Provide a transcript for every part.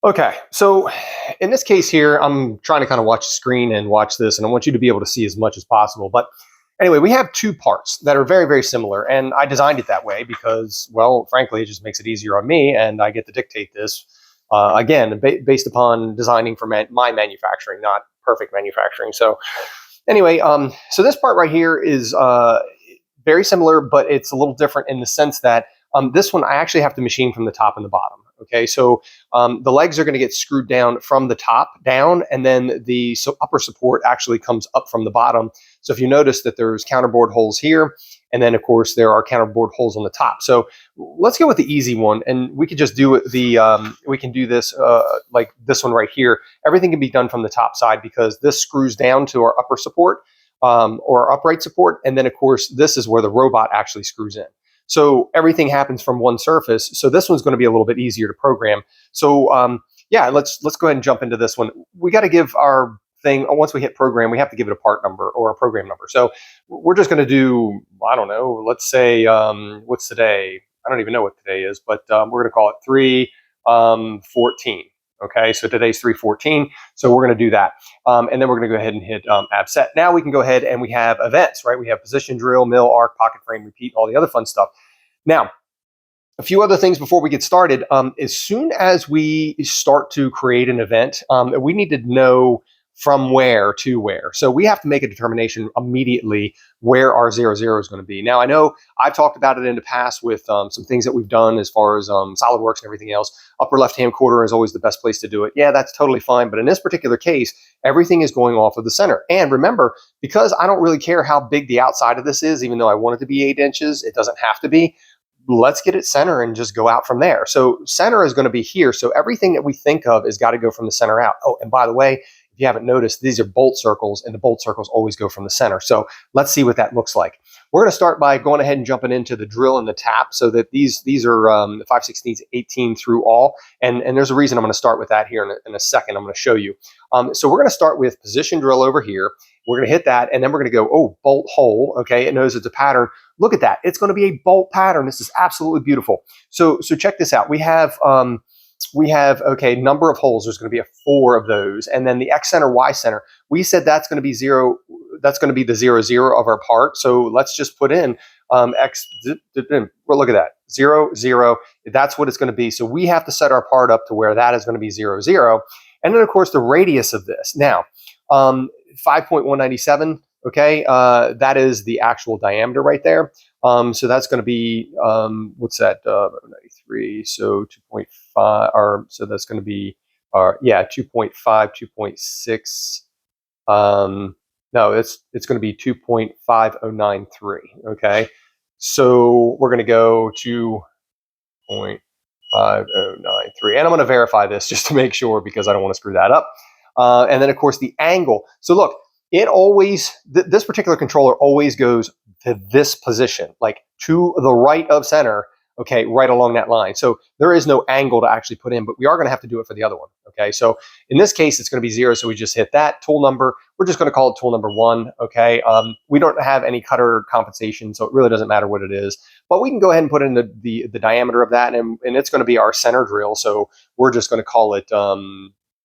Okay, so in this case here, I'm trying to kind of watch the screen and watch this, and I want you to be able to see as much as possible. But anyway, we have two parts that are very, very similar, and I designed it that way because, well, frankly, it just makes it easier on me, and I get to dictate this, again, based upon designing for my manufacturing, not perfect manufacturing. So anyway, so this part right here is very similar, but it's a little different in the sense that this one I actually have to machine from the top and the bottom. Okay, so the legs are going to get screwed down from the top down, and then the upper support actually comes up from the bottom. So if you notice that there's counterbore holes here, and then of course there are counterbore holes on the top. So let's go with the easy one, and we could just do we can do this like this one right here. Everything can be done from the top side because this screws down to our upper support or our upright support, and then of course this is where the robot actually screws in. So everything happens from one surface. So this one's going to be a little bit easier to program. So yeah, let's go ahead and jump into this one. We got to give our thing, once we hit program, we have to give it a part number or a program number. So we're just going to do, I don't know, let's say, what's today? I don't even know what today is, but we're going to call it 314. Okay, so today's 314. So we're going to do that. And then we're going to go ahead and hit app set. Now we can go ahead and we have events, right? We have position, drill, mill, arc, pocket frame, repeat, all the other fun stuff. Now, a few other things before we get started. As soon as we start to create an event, we need to know from where to where. So we have to make a determination immediately where our 00 is going to be. Now, I know I've talked about it in the past with some things that we've done as far as SolidWorks and everything else. Upper left-hand corner is always the best place to do it. Yeah, that's totally fine. But in this particular case, everything is going off of the center. And remember, because I don't really care how big the outside of this is, even though I want it to be 8 inches, it doesn't have to be. Let's get it center and just go out from there. So center is going to be here. So everything that we think of has got to go from the center out. Oh, and by the way, if you haven't noticed, these are bolt circles, and the bolt circles always go from the center. So let's see what that looks like. We're going to start by going ahead and jumping into the drill and the tap, so that these are 5/16, 18 through all. And there's a reason I'm going to start with that here in a second. I'm going to show you. So we're going to start with position drill over here. We're going to hit that, and then we're going to go, oh, bolt hole. Okay, it knows it's a pattern. Look at that. It's going to be a bolt pattern. This is absolutely beautiful. So check this out. We have okay, number of holes. There's going to be 4 of those, and then the X center, Y center. We said that's going to be 0. That's going to be the 00 of our part. So let's just put in X. Well, look at that, 0, 0. That's what it's going to be. So we have to set our part up to where that is going to be 0, 0. And then of course the radius of this. Now, 5.197. Okay, that is the actual diameter right there. So that's going to be what's that? 93. So 2.5, or so that's going to be, yeah, 2.5, 2.6. No, it's going to be 2.5093. Okay, so we're going to go 2.5093, and I'm going to verify this just to make sure because I don't want to screw that up. And then of course the angle. So look, it always, this particular controller always goes to this position, like to the right of center, okay, right along that line. So there is no angle to actually put in, but we are going to have to do it for the other one, okay? So in this case, it's going to be 0, so we just hit that. Tool number, we're just going to call it tool number 1, okay? We don't have any cutter compensation, so it really doesn't matter what it is, but we can go ahead and put in the diameter of that, and it's going to be our center drill, so we're just going to call it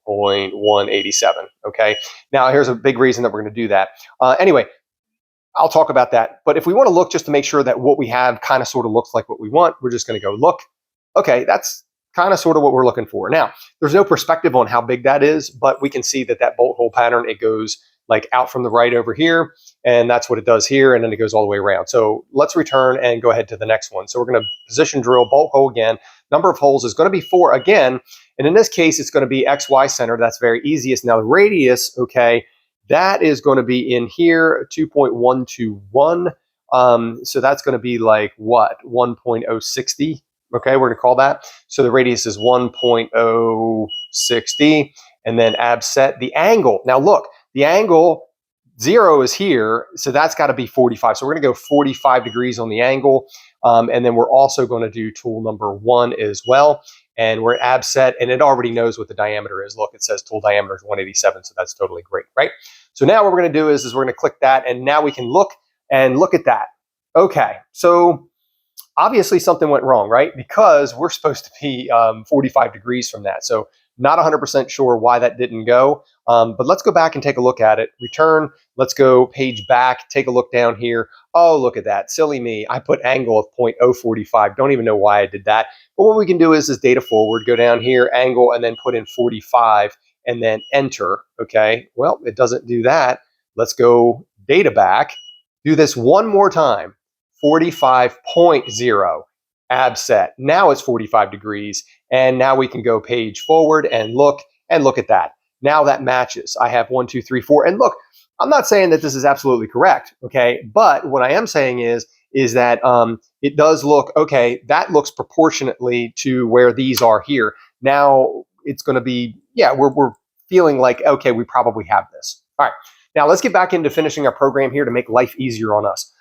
0.187. Okay. Now here's a big reason that we're going to do that. Anyway, I'll talk about that. But if we want to look just to make sure that what we have kind of sort of looks like what we want, we're just going to go look. Okay, that's kind of sort of what we're looking for. Now, there's no perspective on how big that is, but we can see that that bolt hole pattern, it goes like out from the right over here, and that's what it does here, and then it goes all the way around. So let's return and go ahead to the next one. So we're going to position drill, bolt hole again. Number of holes is going to be 4 again, and in this case, it's going to be XY center. That's very easiest. Now the radius, okay, that is going to be in here, 2.121. So that's going to be like what, 1.060. Okay, we're going to call that. So the radius is 1.060, and then ab set the angle. Now look, the angle 0 is here, so that's got to be 45. So we're going to go 45 degrees on the angle, and then we're also going to do tool number 1 as well. And we're ab set, and it already knows what the diameter is. Look, it says tool diameter is 187, so that's totally great, right? So now what we're going to do is we're going to click that, and now we can look at that. Okay, so obviously something went wrong, right? Because we're supposed to be 45 degrees from that. So Not 100% sure why that didn't go, but let's go back and take a look at it. Return, let's go page back, take a look down here. Oh, look at that, silly me. I put angle of 0.045. Don't even know why I did that. But what we can do is data forward, go down here, angle, and then put in 45, and then enter, okay? Well, it doesn't do that. Let's go data back, do this one more time, 45.0, abset. Now it's 45 degrees, and now we can go page forward and look at that. Now that matches. I have 1, 2, 3, 4, and look, I'm not saying that this is absolutely correct, okay? But what I am saying is that it does look, okay, that looks proportionately to where these are here. Now it's going to be, yeah, we're feeling like, okay, we probably have this. All right, now let's get back into finishing our program here to make life easier on us.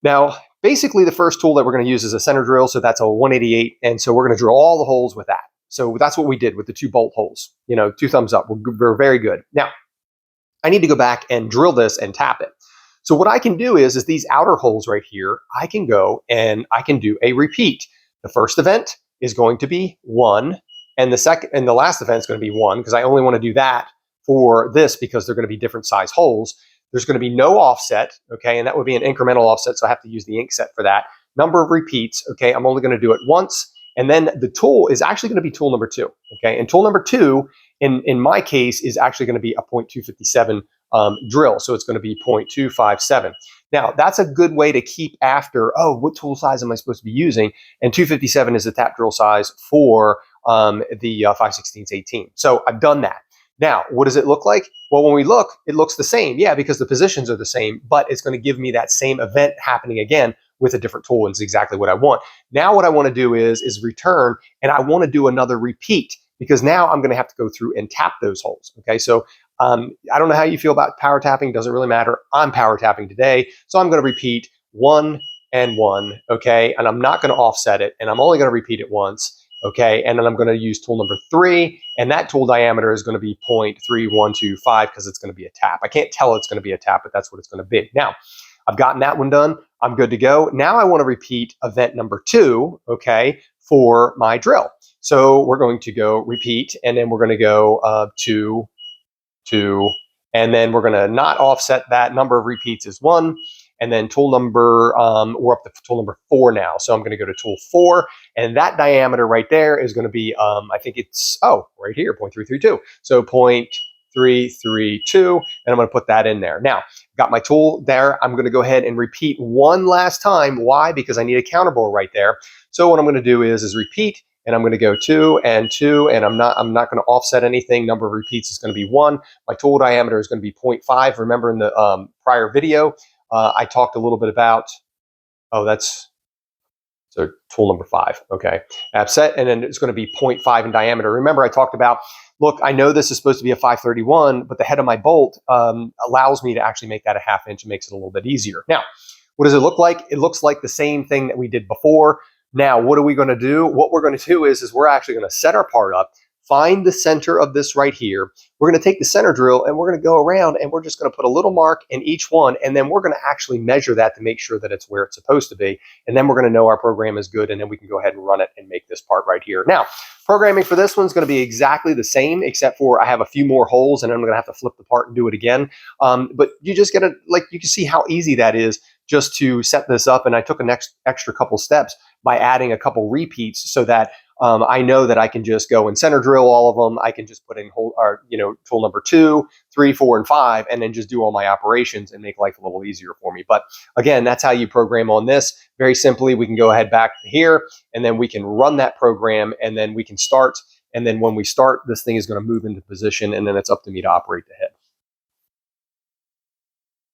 Now, basically the first tool that we're going to use is a center drill, so that's a 188, and so we're going to drill all the holes with that. So that's what we did with the 2 bolt holes. 2 thumbs up. We're very good. Now, I need to go back and drill this and tap it. So what I can do is these outer holes right here, I can go and I can do a repeat. The first event is going to be 1, and the last event is going to be 1, because I only want to do that for this because they're going to be different size holes. There's going to be no offset, okay, and that would be an incremental offset, so I have to use the ink set for that. Number of repeats, okay, I'm only going to do it once, and then the tool is actually going to be tool number 2, okay, and tool number 2, in my case, is actually going to be a 0.257 drill, so it's going to be 0.257. Now, that's a good way to keep after, oh, what tool size am I supposed to be using? And 257 is the tap drill size for the 5/16/18. So I've done that. Now, what does it look like? Well, when we look, it looks the same. Yeah, because the positions are the same, but it's going to give me that same event happening again with a different tool, and it's exactly what I want. Now what I want to do is return, and I want to do another repeat, because now I'm going to have to go through and tap those holes. Okay, so I don't know how you feel about power tapping. Doesn't really matter. I'm power tapping today, so I'm going to repeat 1 and 1, okay? And I'm not going to offset it, and I'm only going to repeat it once. Okay, and then I'm going to use tool number 3, and that tool diameter is going to be 0.3125 because it's going to be a tap. I can't tell it's going to be a tap, but that's what it's going to be. Now, I've gotten that one done. I'm good to go. Now I want to repeat event number 2, okay, for my drill. So we're going to go repeat, and then we're going to go 2, 2, and then we're going to not offset that. Number of repeats is 1. And then tool number, we're up to tool number 4 now. So I'm going to go to tool 4, and that diameter right there is going to be, I think it's, right here, 0.332. So 0.332, and I'm going to put that in there. Now, got my tool there. I'm going to go ahead and repeat one last time. Why? Because I need a counterbore right there. So what I'm going to do is repeat, and I'm going to go 2 and 2, and I'm not going to offset anything. Number of repeats is going to be 1. My tool diameter is going to be 0.5. Remember in the prior video, I talked a little bit about, so tool number 5, okay, offset, and then it's going to be 0.5 in diameter. Remember, I talked about, look, I know this is supposed to be a 531, but the head of my bolt allows me to actually make that a 1/2 inch and makes it a little bit easier. Now, what does it look like? It looks like the same thing that we did before. Now, what are we going to do? What we're going to do is we're actually going to set our part up, find the center of this right here. We're going to take the center drill, and we're going to go around, and we're just going to put a little mark in each one, and then we're going to actually measure that to make sure that it's where it's supposed to be. And then we're going to know our program is good, and then we can go ahead and run it and make this part right here. Now, programming for this one's going to be exactly the same, except for I have a few more holes, and I'm going to have to flip the part and do it again. But you just get to, you can see how easy that is just to set this up. And I took an extra couple steps by adding a couple repeats so that I know that I can just go and center drill all of them. I can just put in tool number 2, 3, 4, and 5, and then just do all my operations and make life a little easier for me. But again, that's how you program on this. Very simply, we can go ahead back here, and then we can run that program, and then we can start. And then when we start, this thing is going to move into position, and then it's up to me to operate the head.